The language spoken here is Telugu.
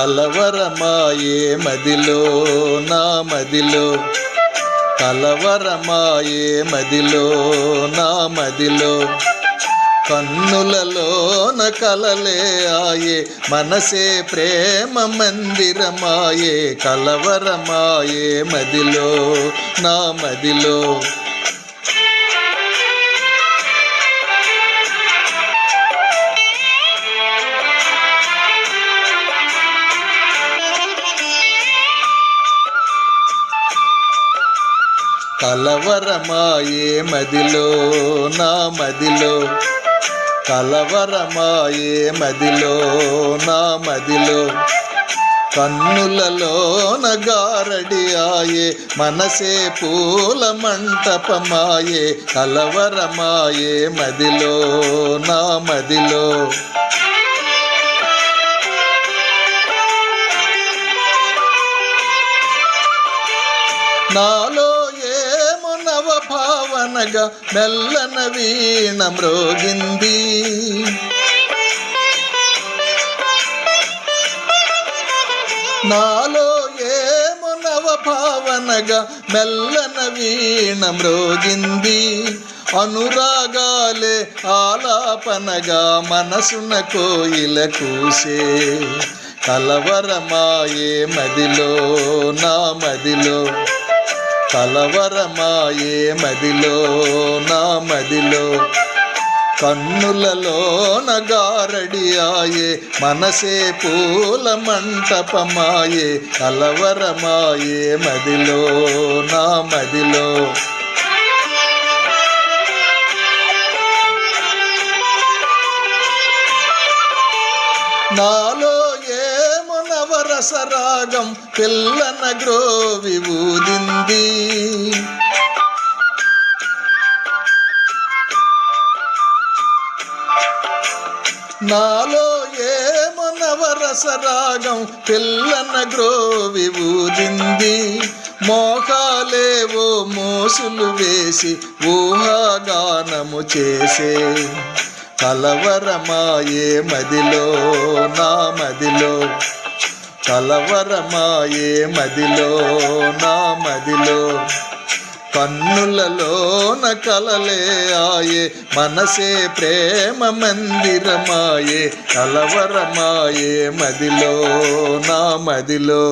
కలవరమాయే మదిలో నా మదిలో, కలవరమాయే మదిలో నా మదిలో. కన్నులలోన కలలే ఆయే, మనసే ప్రేమ మందిరమాయే. కలవరమాయే మదిలో నా మదిలో. కలవరమాయే మదిలో నా మదిలో, కలవరమాయే మదిలో నా మదిలో. కన్నులలోన గారడి ఆయే, మనసే పూల మంటపమాయే. కలవరమాయే మదిలో నా మదిలో. నాలో ఏమో నవ భావనగా మెల్లన వీణ మ్రోగింది. నాలో ఏమో నవ భావనగా మెల్లన వీణ మ్రోగింది. అనురాగాలే ఆలాపనగా మనసున కోయిల కూసే. కలవరమాయే మదిలో నా మదిలో, కలవరమాయే మదిలో నా మదిలో. కన్నులలోన గారడి ఆయే, మనసే పూల మంటపమాయే. కలవరమాయే మదిలో నా మదిలో. నాలో ఏమో నవరసరాగం పిల్లన గ్రోవి ఊదింది. నాలో ఏమో నవరసరాగం పిల్లన గ్రోవి ఊదింది. మోకాలేవో మోసులు వేసి ఊహాగానము చేసే. కలవరమాయే మదిలో నా మదిలో, కలవరమాయే మదిలో నా మదిలో. కన్నులలోన కలలే ఆయే, మనసే ప్రేమ మందిరమాయే. కలవరమాయే మదిలో నా మదిలో.